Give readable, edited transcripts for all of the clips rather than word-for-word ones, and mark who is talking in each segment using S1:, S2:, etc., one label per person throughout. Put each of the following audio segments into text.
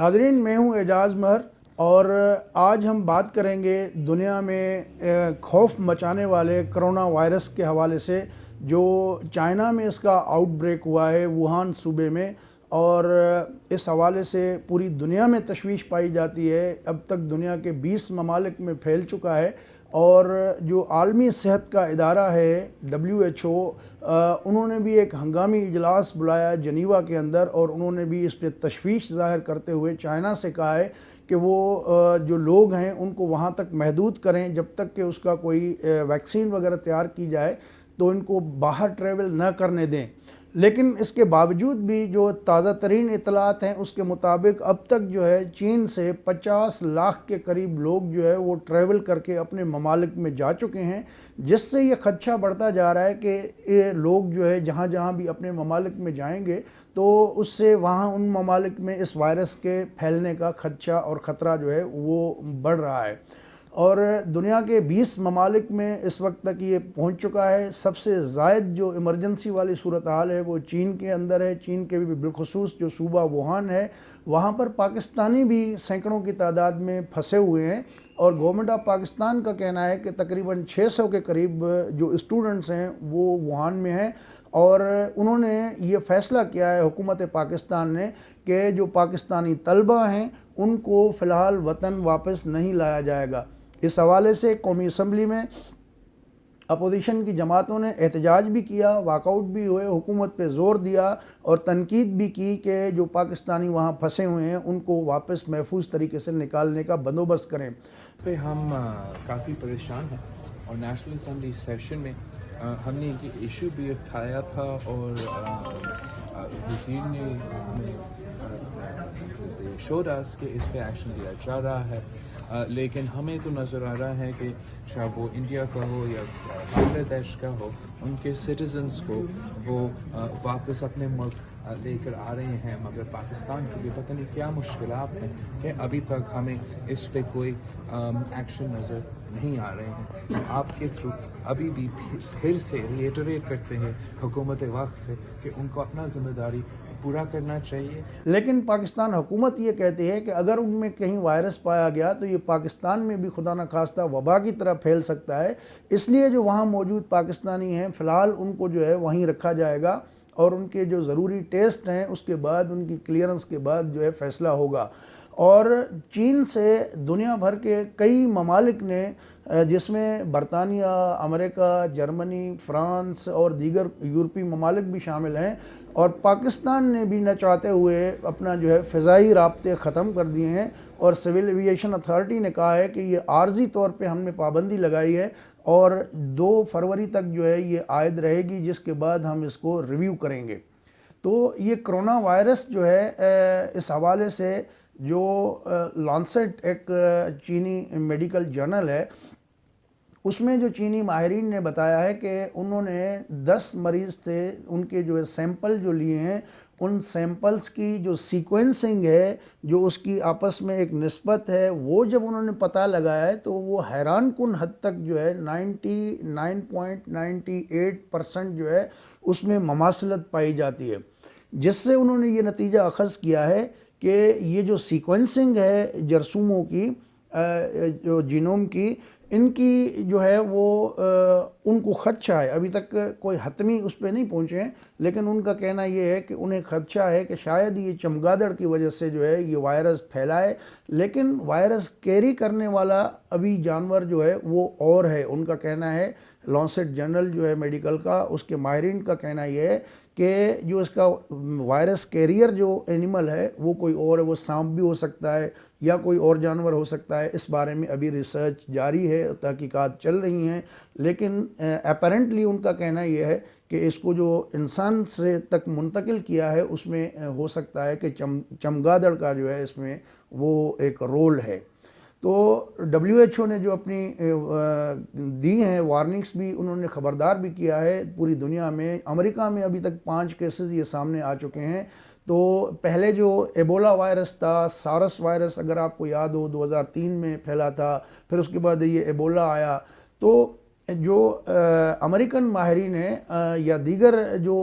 S1: ناظرین، میں ہوں اعجاز مہر اور آج ہم بات کریں گے دنیا میں خوف مچانے والے کرونا وائرس کے حوالے سے، جو چائنا میں اس کا آؤٹ بریک ہوا ہے ووہان صوبے میں، اور اس حوالے سے پوری دنیا میں تشویش پائی جاتی ہے۔ اب تک دنیا کے 20 ممالک میں پھیل چکا ہے، اور جو عالمی صحت کا ادارہ ہے WHO، انہوں نے بھی ایک ہنگامی اجلاس بلایا جنیوا کے اندر، اور انہوں نے بھی اس پہ تشویش ظاہر کرتے ہوئے چائنا سے کہا ہے کہ وہ جو لوگ ہیں ان کو وہاں تک محدود کریں جب تک کہ اس کا کوئی ویکسین وغیرہ تیار کی جائے، تو ان کو باہر ٹریول نہ کرنے دیں۔ لیکن اس کے باوجود بھی جو تازہ ترین اطلاعات ہیں اس کے مطابق اب تک جو ہے چین سے 50 لاکھ کے قریب لوگ جو ہے وہ ٹریول کر کے اپنے ممالک میں جا چکے ہیں، جس سے یہ خدشہ بڑھتا جا رہا ہے کہ یہ لوگ جو ہے جہاں جہاں بھی اپنے ممالک میں جائیں گے تو اس سے وہاں ان ممالک میں اس وائرس کے پھیلنے کا خدشہ اور خطرہ جو ہے وہ بڑھ رہا ہے۔ اور دنیا کے 20 ممالک میں اس وقت تک یہ پہنچ چکا ہے۔ سب سے زائد جو ایمرجنسی والی صورتحال ہے وہ چین کے اندر ہے۔ چین کے بھی بالخصوص جو صوبہ ووہان ہے وہاں پر پاکستانی بھی سینکڑوں کی تعداد میں پھنسے ہوئے ہیں، اور گورنمنٹ آف پاکستان کا کہنا ہے کہ تقریباً 600 کے قریب جو اسٹوڈنٹس ہیں وہ ووہان میں ہیں، اور انہوں نے یہ فیصلہ کیا ہے حکومت پاکستان نے کہ جو پاکستانی طلبہ ہیں ان کو فی الحال وطن واپس نہیں لایا جائے گا۔ اس حوالے سے قومی اسمبلی میں اپوزیشن کی جماعتوں نے احتجاج بھی کیا، واک آؤٹ بھی ہوئے، حکومت پہ زور دیا اور تنقید بھی کی کہ جو پاکستانی وہاں پھنسے ہوئے ہیں ان کو واپس محفوظ طریقے سے نکالنے کا بندوبست کریں۔
S2: پہ ہم کافی پریشان ہیں، اور نیشنل اسمبلی سیشن میں ہم نے یہ ایشو بھی اٹھایا تھا، اور وزیر نے شور اس کہ اس پہ ایکشن لیا جا رہا ہے، لیکن ہمیں تو نظر آ رہا ہے کہ چاہے وہ انڈیا کا ہو یا بنگلہ دیش کا ہو، ان کے سٹیزنز کو وہ واپس اپنے ملک لے کر آ رہے ہیں، مگر پاکستان کے بھی پتہ نہیں کیا مشکلات ہیں کہ ابھی تک ہمیں اس پہ کوئی ایکشن نظر نہیں آ رہے ہیں۔ آپ کے تھرو ابھی بھی پھر سے ریٹریٹ کرتے ہیں حکومت وقت سے کہ ان کو اپنا ذمہ داری پورا کرنا چاہیے۔
S1: لیکن پاکستان حکومت یہ کہتی ہے کہ اگر ان میں کہیں وائرس پایا گیا تو یہ پاکستان میں بھی خدا نخواستہ وبا کی طرح پھیل سکتا ہے، اس لیے جو وہاں موجود پاکستانی ہیں فی الحال ان کو جو ہے وہیں رکھا جائے گا، اور ان کے جو ضروری ٹیسٹ ہیں اس کے بعد ان کی کلیئرنس کے بعد جو ہے فیصلہ ہوگا۔ اور چین سے دنیا بھر کے کئی ممالک نے، جس میں برطانیہ، امریکہ، جرمنی، فرانس اور دیگر یورپی ممالک بھی شامل ہیں، اور پاکستان نے بھی نہ چاہتے ہوئے اپنا جو ہے فضائی رابطے ختم کر دیے ہیں، اور سول ایویشن اتھارٹی نے کہا ہے کہ یہ عارضی طور پہ ہم نے پابندی لگائی ہے، اور 2 فروری تک جو ہے یہ عائد رہے گی، جس کے بعد ہم اس کو ریویو کریں گے۔ تو یہ کرونا وائرس جو ہے اس حوالے سے جو لانسیٹ ایک چینی میڈیکل جرنل ہے، اس میں جو چینی ماہرین نے بتایا ہے کہ انہوں نے 10 مریض تھے، ان کے جو ہے سیمپل جو لیے ہیں، ان سیمپلز کی جو سیکوینسنگ ہے، جو اس کی آپس میں ایک نسبت ہے، وہ جب انہوں نے پتہ لگایا ہے تو وہ حیران کن حد تک جو ہے 99.98% جو ہے اس میں مماثلت پائی جاتی ہے، جس سے انہوں نے یہ نتیجہ اخذ کیا ہے کہ یہ جو سیکوینسنگ ہے جرثوموں کی، جو جینوم کی، ان کی جو ہے وہ ان کو خدشہ ہے، ابھی تک کوئی حتمی اس پہ نہیں پہنچے ہیں، لیکن ان کا کہنا یہ ہے کہ انہیں خدشہ ہے کہ شاید یہ چمگادڑ کی وجہ سے جو ہے یہ وائرس پھیلا ہے، لیکن وائرس کیری کرنے والا ابھی جانور جو ہے وہ اور ہے۔ ان کا کہنا ہے، لانسیٹ جرنل جو ہے میڈیکل کا، اس کے ماہرین کا کہنا یہ ہے کہ جو اس کا وائرس کیریئر جو اینیمل ہے وہ کوئی اور ہے، وہ سانپ بھی ہو سکتا ہے یا کوئی اور جانور ہو سکتا ہے۔ اس بارے میں ابھی ریسرچ جاری ہے، تحقیقات چل رہی ہیں، لیکن اپیرنٹلی ان کا کہنا یہ ہے کہ اس کو جو انسان سے تک منتقل کیا ہے اس میں ہو سکتا ہے کہ چمگادڑ کا جو ہے اس میں وہ ایک رول ہے۔ تو WHO نے جو اپنی دی ہیں وارننگس بھی، انہوں نے خبردار بھی کیا ہے پوری دنیا میں۔ امریکہ میں ابھی تک 5 کیسز یہ سامنے آ چکے ہیں۔ تو پہلے جو ایبولا وائرس تھا، سارس وائرس اگر آپ کو یاد ہو 2003 میں پھیلا تھا، پھر اس کے بعد یہ ایبولا آیا، تو جو امریکن ماہرین ہیں یا دیگر جو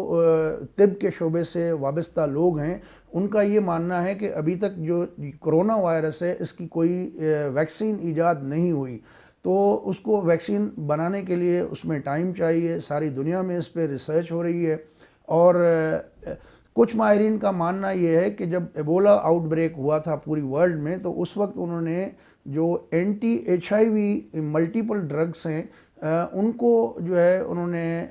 S1: طب کے شعبے سے وابستہ لوگ ہیں، ان کا یہ ماننا ہے کہ ابھی تک جو کرونا وائرس ہے اس کی کوئی ویکسین ایجاد نہیں ہوئی، تو اس کو ویکسین بنانے کے لیے اس میں ٹائم چاہیے. ساری دنیا میں اس پہ ریسرچ ہو رہی ہے. اور کچھ ماہرین کا ماننا یہ ہے کہ جب ایبولا آؤٹ بریک ہوا تھا پوری ورلڈ میں، تو اس وقت انہوں نے جو anti H I V multiple drugs ہیں ان کو جو ہے انہوں نے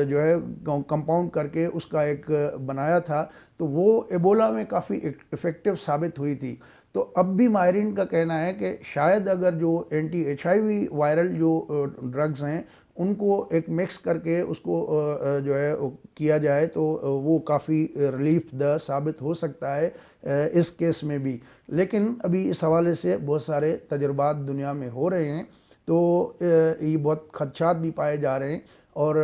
S1: جو ہے کمپاؤنڈ کر کے اس کا ایک بنایا تھا، تو وہ ایبولا میں کافی افیکٹو ثابت ہوئی تھی. تو اب بھی ماہرین کا کہنا ہے کہ شاید اگر جو anti H I V viral جو ڈرگز ہیں ان کو ایک مکس کر کے اس کو جو ہے کیا جائے تو وہ کافی ریلیف دہ ثابت ہو سکتا ہے اس کیس میں بھی. لیکن ابھی اس حوالے سے بہت سارے تجربات دنیا میں ہو رہے ہیں، تو یہ بہت خدشات بھی پائے جا رہے ہیں. اور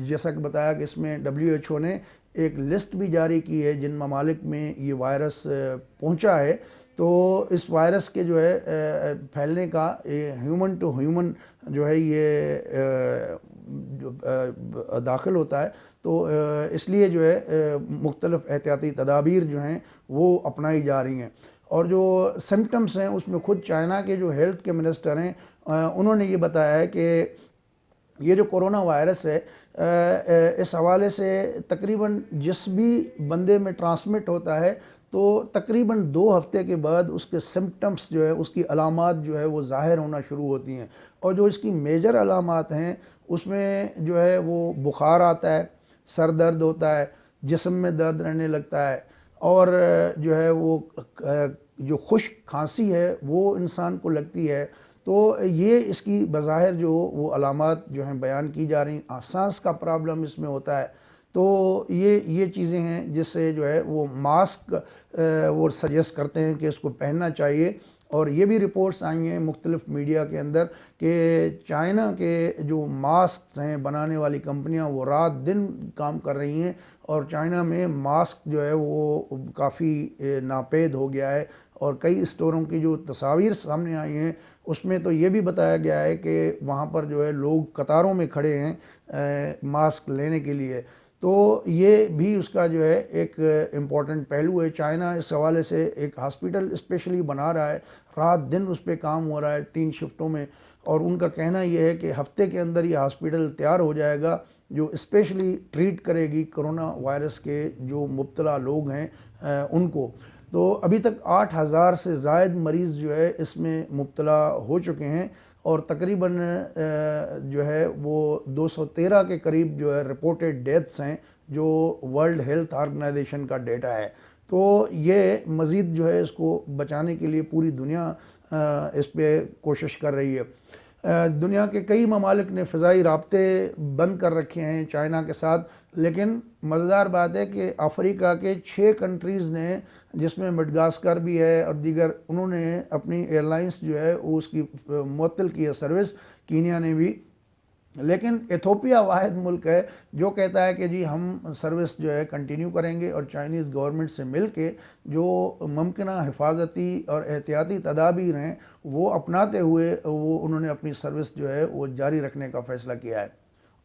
S1: جیسا کہ بتایا کہ اس میں WHO نے ایک لسٹ بھی جاری کی ہے جن ممالک میں یہ وائرس پہنچا ہے. تو اس وائرس کے جو ہے پھیلنے کا ہیومن ٹو ہیومن جو ہے یہ داخل ہوتا ہے، تو اس لیے جو ہے مختلف احتیاطی تدابیر جو ہیں وہ اپنائی جا رہی ہیں. اور جو سمپٹمز ہیں اس میں خود چائنا کے جو ہیلتھ کے منسٹر ہیں انہوں نے یہ بتایا ہے کہ یہ جو کرونا وائرس ہے اس حوالے سے تقریباً جس بھی بندے میں ٹرانسمٹ ہوتا ہے تو تقریباً 2 ہفتے کے بعد اس کے سمپٹمز جو ہے اس کی علامات جو ہے وہ ظاہر ہونا شروع ہوتی ہیں. اور جو اس کی میجر علامات ہیں اس میں جو ہے وہ بخار آتا ہے، سر درد ہوتا ہے، جسم میں درد رہنے لگتا ہے، اور جو ہے وہ جو خشک کھانسی ہے وہ انسان کو لگتی ہے. تو یہ اس کی بظاہر جو وہ علامات جو ہیں بیان کی جا رہی ہیں. سانس کا پرابلم اس میں ہوتا ہے. تو یہ چیزیں ہیں جس سے جو ہے وہ ماسک وہ سجیسٹ کرتے ہیں کہ اس کو پہننا چاہیے. اور یہ بھی رپورٹس آئی ہیں مختلف میڈیا کے اندر کہ چائنا کے جو ماسکس ہیں بنانے والی کمپنیاں وہ رات دن کام کر رہی ہیں، اور چائنا میں ماسک جو ہے وہ کافی ناپید ہو گیا ہے. اور کئی اسٹوروں کی جو تصاویر سامنے آئی ہیں اس میں تو یہ بھی بتایا گیا ہے کہ وہاں پر جو ہے لوگ قطاروں میں کھڑے ہیں ماسک لینے کے لیے. تو یہ بھی اس کا جو ہے ایک امپورٹنٹ پہلو ہے. چائنا اس حوالے سے ایک ہاسپٹل اسپیشلی بنا رہا ہے، رات دن اس پہ کام ہو رہا ہے 3 شفٹوں میں. اور ان کا کہنا یہ ہے کہ ہفتے کے اندر یہ ہاسپٹل تیار ہو جائے گا جو اسپیشلی ٹریٹ کرے گی کرونا وائرس کے جو مبتلا لوگ ہیں ان کو. تو ابھی تک 8,000 سے زائد مریض جو ہے اس میں مبتلا ہو چکے ہیں، اور تقریباً جو ہے وہ 213 کے قریب جو ہے رپورٹڈ ڈیتھس ہیں جو ورلڈ ہیلتھ آرگنائزیشن کا ڈیٹا ہے. تو یہ مزید جو ہے اس کو بچانے کے لیے پوری دنیا اس پہ کوشش کر رہی ہے. دنیا کے کئی ممالک نے فضائی رابطے بند کر رکھے ہیں چائنا کے ساتھ، لیکن مزیدار بات ہے کہ افریقہ کے 6 کنٹریز نے جس میں مڈغاسکر بھی ہے اور دیگر، انہوں نے اپنی ایئر لائنس جو ہے اس کی معطل کی ہے سروس، کینیا نے بھی. لیکن ایتھوپیا واحد ملک ہے جو کہتا ہے کہ جی ہم سروس جو ہے کنٹینیو کریں گے، اور چائنیز گورنمنٹ سے مل کے جو ممکنہ حفاظتی اور احتیاطی تدابیر ہیں وہ اپناتے ہوئے وہ انہوں نے اپنی سروس جو ہے وہ جاری رکھنے کا فیصلہ کیا ہے.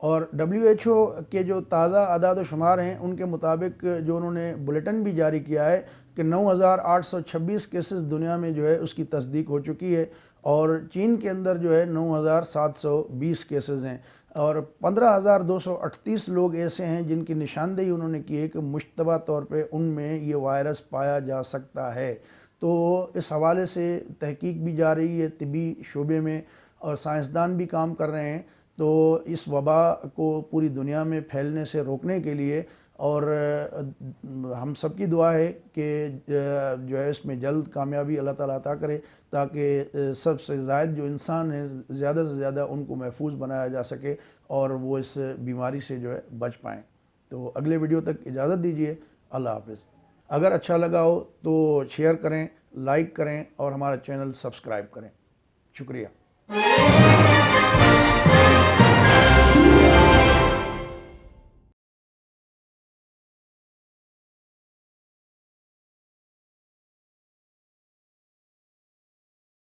S1: اور WHO کے جو تازہ اعداد و شمار ہیں ان کے مطابق جو انہوں نے بلیٹن بھی جاری کیا ہے کہ 9,826 کیسز دنیا میں جو ہے اس کی تصدیق ہو چکی ہے، اور چین کے اندر جو ہے 9,720 کیسز ہیں، اور 15,238 لوگ ایسے ہیں جن کی نشاندہی انہوں نے کی ہے کہ مشتبہ طور پہ ان میں یہ وائرس پایا جا سکتا ہے. تو اس حوالے سے تحقیق بھی جا رہی ہے طبی شعبے میں، اور سائنسدان بھی کام کر رہے ہیں. تو اس وبا کو پوری دنیا میں پھیلنے سے روکنے کے لیے، اور ہم سب کی دعا ہے کہ جو ہے اس میں جلد کامیابی اللہ تعالیٰ عطا کرے، تاکہ سب سے زائد جو انسان ہیں زیادہ سے زیادہ ان کو محفوظ بنایا جا سکے اور وہ اس بیماری سے جو ہے بچ پائیں. تو اگلے ویڈیو تک اجازت دیجیے. اللہ حافظ. اگر اچھا لگا ہو تو شیئر کریں، لائک کریں اور ہمارا چینل سبسکرائب کریں. شکریہ.